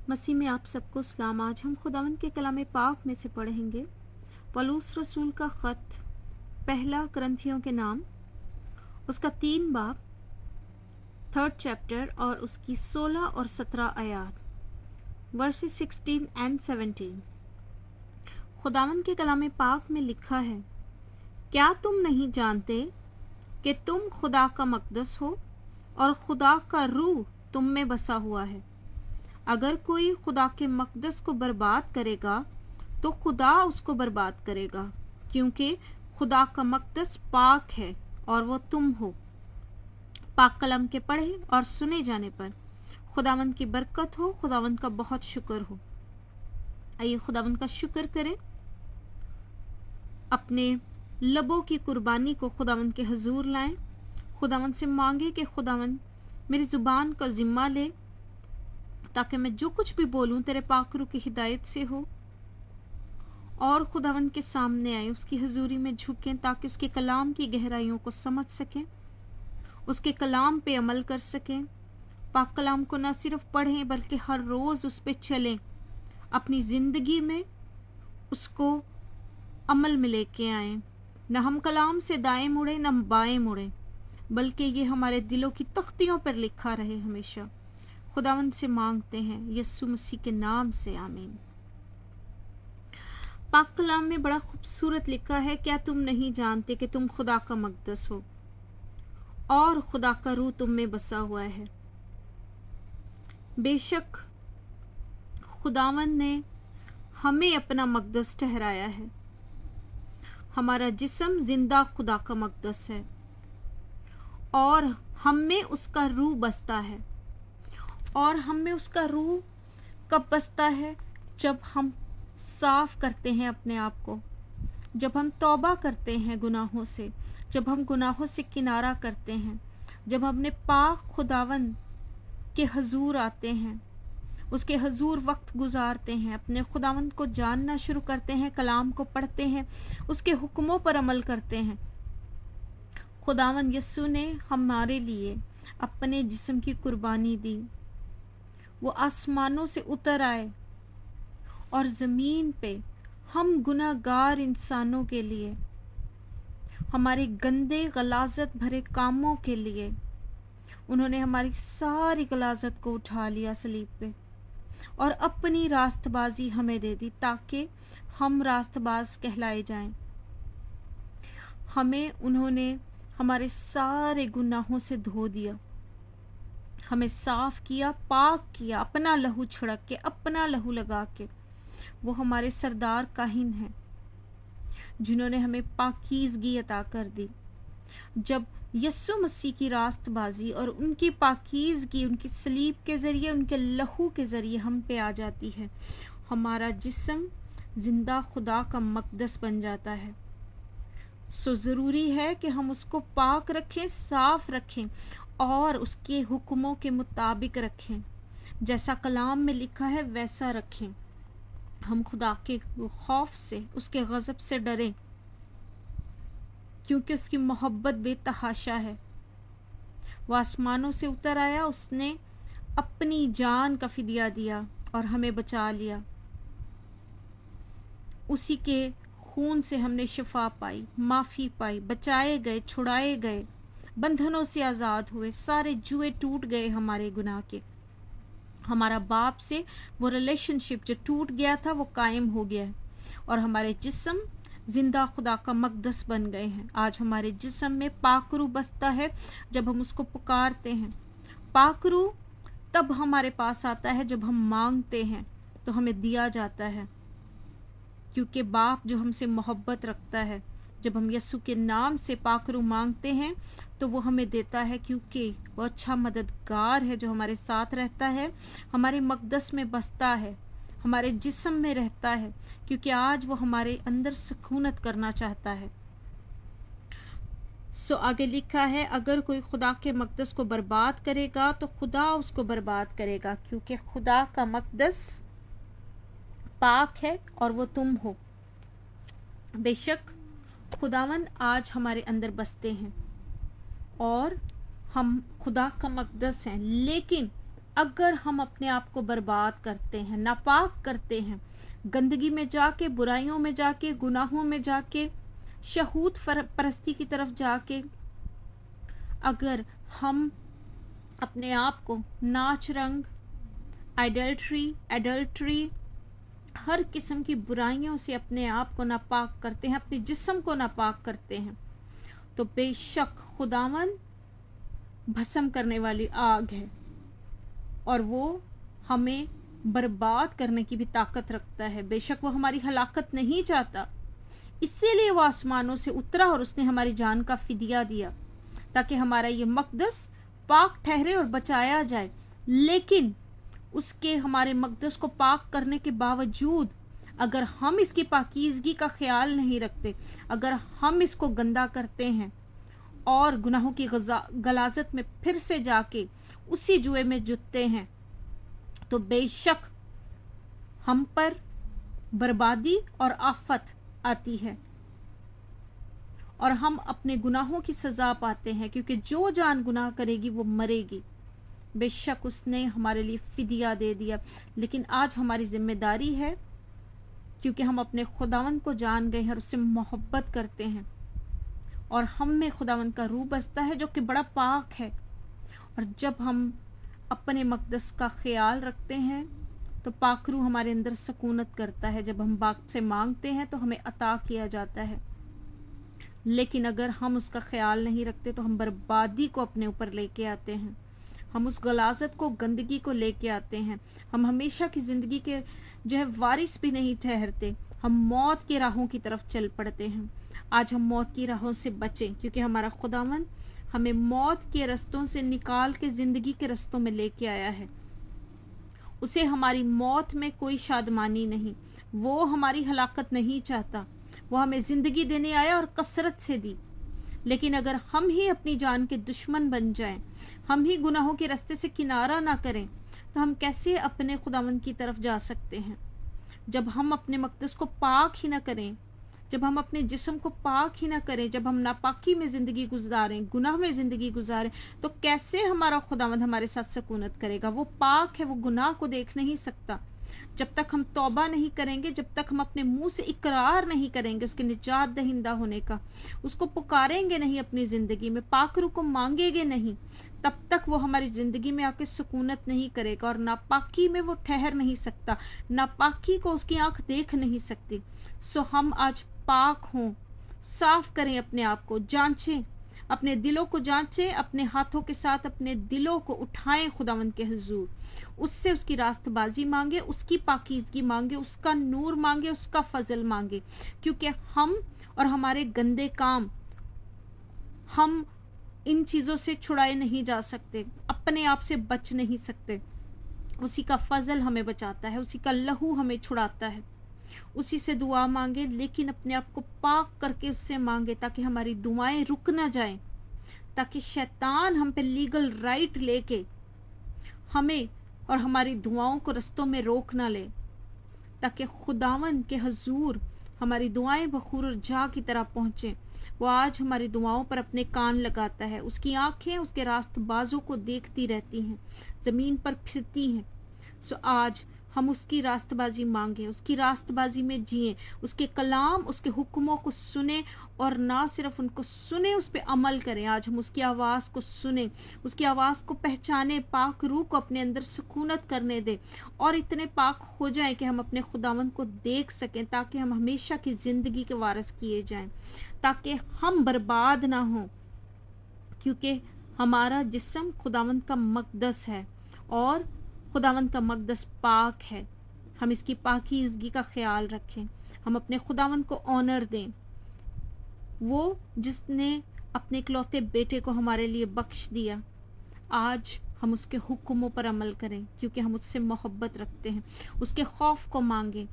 मसीह में आप सबको सलाम। आज हम खुदावंद के कलाम पाक में से पढ़ेंगे पौलुस रसूल का ख़त पहला करंथियों के नाम, उसका 3 बाब 3rd चैप्टर और उसकी 16 और 17 आयात, वर्सेस 16 एंड 17। खुदावंद के कलाम पाक में लिखा है, क्या तुम नहीं जानते कि तुम खुदा का मक़दस हो और खुदा का रूह तुम में बसा हुआ है। अगर कोई खुदा के मक़दस को बर्बाद करेगा तो खुदा उसको बर्बाद करेगा, क्योंकि खुदा का मक़दस पाक है और वो तुम हो। पाक कलम के पढ़े और सुने जाने पर खुदावंद की बरकत हो, खुदावंद का बहुत शुक्र हो। आइए खुदावंद का शुक्र करें, अपने लबों की कुर्बानी को खुदावंद के हजूर लाएं। खुदावंद से मांगे कि खुदावंद मेरी ज़ुबान का ज़िम्मा ले, ताकि मैं जो कुछ भी बोलूं तेरे पाक रूह की हिदायत से हो, और खुदावंद के सामने आए, उसकी हजूरी में झुकें, ताकि उसके कलाम की गहराइयों को समझ सकें, उसके कलाम पे अमल कर सकें। पाक कलाम को न सिर्फ पढ़ें बल्कि हर रोज़ उस पे चलें, अपनी ज़िंदगी में उसको अमल में लेके आएँ। न हम कलाम से दाएं मुड़े न बाएं मुड़े, बल्कि ये हमारे दिलों की तख्तियों पर लिखा रहे हमेशा। खुदावंद से मांगते हैं यीशु मसीह के नाम से, आमीन। पाक कलाम में बड़ा खूबसूरत लिखा है, क्या तुम नहीं जानते कि तुम खुदा का मक़दस हो और खुदा का रूह तुम में बसा हुआ है। बेशक खुदावंद ने हमें अपना मक़दस ठहराया है। हमारा जिस्म जिंदा खुदा का मक़दस है और हम में उसका रूह बसता है। और हम में उसका रूह कब बसता है? जब हम साफ़ करते हैं अपने आप को, जब हम तौबा करते हैं गुनाहों से, जब हम गुनाहों से किनारा करते हैं, जब हम अपने पाक खुदावंद के हजूर आते हैं, उसके हजूर वक्त गुजारते हैं, अपने खुदावंद को जानना शुरू करते हैं, कलाम को पढ़ते हैं, उसके हुक्मों पर अमल करते हैं। खुदावंद यीशु ने हमारे लिए अपने जिस्म की कुर्बानी दी। वो आसमानों से उतर आए और ज़मीन पे हम गुनाहगार इंसानों के लिए, हमारे गंदे गलाजत भरे कामों के लिए उन्होंने हमारी सारी गलाजत को उठा लिया सलीब पे, और अपनी रास्तबाजी हमें दे दी ताकि हम रास्तबाज कहलाए जाएं। हमें उन्होंने हमारे सारे गुनाहों से धो दिया, हमें साफ़ किया, पाक किया, अपना लहू छिड़क के, अपना लहू लगा के। वो हमारे सरदार काहिन हैं जिन्होंने हमें पाकीज़गी अता कर दी। जब यीशु मसीह की रास्तबाजी और उनकी पाकीज़गी उनकी सलीब के ज़रिए, उनके लहू के ज़रिए हम पे आ जाती है, हमारा जिस्म ज़िंदा खुदा का मक़दस बन जाता है। सो ज़रूरी है कि हम उसको पाक रखें, साफ़ रखें और उसके हुक्मों के मुताबिक रखें। जैसा कलाम में लिखा है वैसा रखें। हम खुदा के खौफ से, उसके गज़ब से डरें, क्योंकि उसकी मोहब्बत बेतहाशा है। वो आसमानों से उतर आया, उसने अपनी जान का फ़िदिया दिया और हमें बचा लिया। उसी के खून से हमने शिफा पाई, माफ़ी पाई, बचाए गए, छुड़ाए गए, बंधनों से आज़ाद हुए, सारे जुए टूट गए हमारे गुनाह के। हमारा बाप से वो रिलेशनशिप जो टूट गया था वो कायम हो गया है, और हमारे जिस्म ज़िंदा खुदा का मक़दस बन गए हैं। आज हमारे जिस्म में पाक रूह बसता है जब हम उसको पुकारते हैं। पाक रूह तब हमारे पास आता है जब हम मांगते हैं तो हमें दिया जाता है, क्योंकि बाप जो हमसे मोहब्बत रखता है, जब हम यीशु के नाम से पाक रूह मांगते हैं तो वो हमें देता है, क्योंकि वो अच्छा मददगार है जो हमारे साथ रहता है, हमारे मक़दस में बसता है, हमारे जिस्म में रहता है, क्योंकि आज वो हमारे अंदर सुकूनत करना चाहता है। सो आगे लिखा है, अगर कोई खुदा के मक़दस को बर्बाद करेगा तो खुदा उसको बर्बाद करेगा, क्योंकि खुदा का मक़दस पाक है और वो तुम हो। बेशक खुदावंद आज हमारे अंदर बसते हैं और हम खुदा का मक़दस हैं, लेकिन अगर हम अपने आप को बर्बाद करते हैं, नापाक करते हैं, गंदगी में जाके, बुराइयों में जाके, गुनाहों में जाके, शहूद परस्ती की तरफ जाके, अगर हम अपने आप को नाच रंग, एडल्ट्री, हर किस्म की बुराइयों से अपने आप को नापाक करते हैं, अपने जिस्म को नापाक करते हैं, तो बेशक खुदावन भस्म करने वाली आग है और वो हमें बर्बाद करने की भी ताकत रखता है। बेशक वो हमारी हलाकत नहीं चाहता, इसीलिए वो आसमानों से उतरा और उसने हमारी जान का फिदिया दिया ताकि हमारा ये मकदस पाक ठहरे और बचाया जाए। लेकिन उसके हमारे मकदस को पाक करने के बावजूद अगर हम इसकी पाकीज़गी का ख्याल नहीं रखते, अगर हम इसको गंदा करते हैं और गुनाहों की गलाजत में फिर से जाके उसी जुए में जुटते हैं, तो बेशक हम पर बर्बादी और आफत आती है और हम अपने गुनाहों की सज़ा पाते हैं, क्योंकि जो जान गुनाह करेगी वो मरेगी। बेशक उसने हमारे लिए फिदिया दे दिया, लेकिन आज हमारी जिम्मेदारी है, क्योंकि हम अपने खुदावंद को जान गए हैं और उससे मोहब्बत करते हैं और हम में खुदावंद का रूह बसता है जो कि बड़ा पाक है। और जब हम अपने मकदस का ख्याल रखते हैं तो पाक रूह हमारे अंदर सकूनत करता है। जब हम बाप से मांगते हैं तो हमें अता किया जाता है, लेकिन अगर हम उसका ख्याल नहीं रखते तो हम बर्बादी को अपने ऊपर लेके आते हैं, हम उस गलाजत को, गंदगी को लेके आते हैं। हम हमेशा की ज़िंदगी के जो है वारिस भी नहीं ठहरते, हम मौत की राहों की तरफ चल पड़ते हैं। आज हम मौत की राहों से बचें, क्योंकि हमारा खुदावन हमें मौत के रस्तों से निकाल के ज़िंदगी के रस्तों में लेके आया है। उसे हमारी मौत में कोई शादमानी नहीं, वो हमारी हलाकत नहीं चाहता, वो हमें ज़िंदगी देने आया और कसरत से दी। लेकिन अगर हम ही अपनी जान के दुश्मन बन जाएं, हम ही गुनाहों के रास्ते से किनारा ना करें, तो हम कैसे अपने खुदावंद की तरफ जा सकते हैं? जब हम अपने मकदस को पाक ही ना करें, जब हम अपने जिस्म को पाक ही ना करें, जब हम नापाकी में ज़िंदगी गुजारें, गुनाह में ज़िंदगी गुजारें, तो कैसे हमारा खुदावंद हमारे साथ सकूनत करेगा? वो पाक है, वो गुनाह को देख नहीं सकता। जब तक हम तौबा नहीं करेंगे, जब तक हम अपने मुंह से इकरार नहीं करेंगे उसके निजात दहिंदा होने का, उसको पुकारेंगे नहीं अपनी ज़िंदगी में, पाक रूह को मांगेंगे नहीं, तब तक वो हमारी ज़िंदगी में आके सुकूनत नहीं करेगा और नापाकी में वो ठहर नहीं सकता, नापाकी को उसकी आंख देख नहीं सकती। सो हम आज पाक हों, साफ करें अपने आप को, जांचें, अपने दिलों को जांचें, अपने हाथों के साथ अपने दिलों को उठाएं खुदावंद के हुजूर, उससे उसकी रास्तबाजी मांगे, उसकी पाकीज़गी मांगे, उसका नूर मांगे, उसका फजल मांगे, क्योंकि हम और हमारे गंदे काम, हम इन चीज़ों से छुड़ाए नहीं जा सकते, अपने आप से बच नहीं सकते। उसी का फजल हमें बचाता है, उसी का लहू हमें छुड़ाता है। उसी से दुआ मांगे, लेकिन अपने आप को पाक करके उससे मांगे, ताकि हमारी दुआएं रुक ना जाएं, ताकि शैतान हम पे लीगल राइट लेके हमें और हमारी दुआओं को रस्तों में रोक ना ले, ताकि खुदावन के हजूर हमारी दुआएं बखूर और जा की तरह पहुँचें। वो आज हमारी दुआओं पर अपने कान लगाता है, उसकी आंखें उसके रास्तबाजों को देखती रहती हैं, ज़मीन पर फिरती हैं। सो आज हम उसकी रास्तबाजी मांगें, उसकी रास्तबाजी में जिएं, उसके कलाम, उसके हुक्मों को सुने और ना सिर्फ उनको सुने, उस पर अमल करें। आज हम उसकी आवाज़ को सुने, उसकी आवाज़ को पहचाने, पाक रूह को अपने अंदर सुकूनत करने दें और इतने पाक हो जाएं कि हम अपने खुदावंद को देख सकें, ताकि हम हमेशा की ज़िंदगी के वारिस किए जाएं, ताकि हम बर्बाद ना हों, क्योंकि हमारा जिस्म खुदावंद का मकदस है और खुदावंद का मकदस पाक है। हम इसकी पाकीज़गी का ख्याल रखें, हम अपने खुदावंद को ऑनर दें, वो जिसने अपने इकलौते बेटे को हमारे लिए बख्श दिया। आज हम उसके हुक्मों पर अमल करें, क्योंकि हम उससे मोहब्बत रखते हैं, उसके खौफ को मांगें,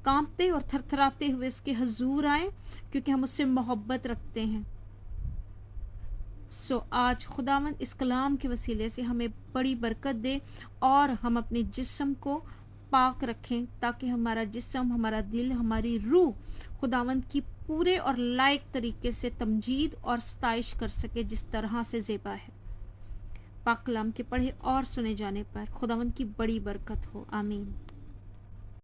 कांपते और थरथराते हुए उसके हजूर आएँ, क्योंकि हम उससे मोहब्बत रखते हैं। सो आज खुदावंद इस कलाम के वसीले से हमें बड़ी बरकत दे और हम अपने जिस्म को पाक रखें, ताकि हमारा जिस्म, हमारा दिल, हमारी रूह खुदावंद की पूरे और लायक तरीके से तमजीद और सताइश कर सके, जिस तरह से ज़ेबा है। पाक कलाम के पढ़े और सुने जाने पर खुदावंद की बड़ी बरकत हो। आमीन।